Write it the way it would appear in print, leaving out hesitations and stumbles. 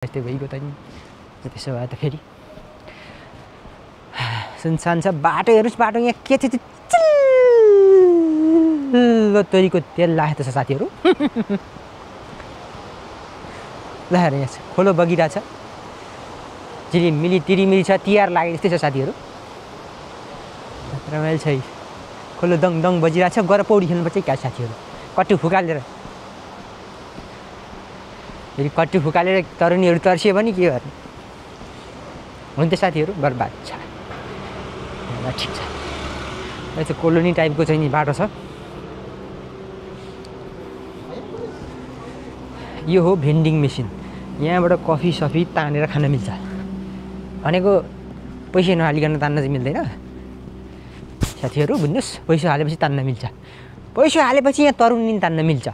यस्तै भइगयो त नि त्यसो भए त फेरि सुनसान छ बाटो हेर्नुहोस् बाटो यहाँ के थियो चिल्लो तोरीको तेल लागेको छ साथीहरू ल हेर यहाँ खोलो बगिरहेछ झिलिमिली तिरिमिली छ तिहार लागे जस्तै छ साथीहरू रमाइलो छ खोलो दङ दङ बजिरहेछ गएर पौडी खेल्नुपर्छ क्या साथीहरू कट्टु फुकालेर फेरि कट्टु फुकालेर तरुनीहरू तर्सियो भने के गर्ने हुन्छ साथीहरू बर्बाद छ ठिक छ यो चाहिँ कोलोनी टाइपको चाहिँ नि बाटो छ यो हो भेन्डिङ मेसिन यहाँबाट कफी सफी तानेर खान मिल्छ भनेको पैसा नहालिकन तान्न चाहिँ मिल्दैन साथीहरू बुझ्नुहोस् पैसा हालेपछि तान्न मिल्छ पैसा हालेपछि यहाँ तरुनी तान्न मिल्छ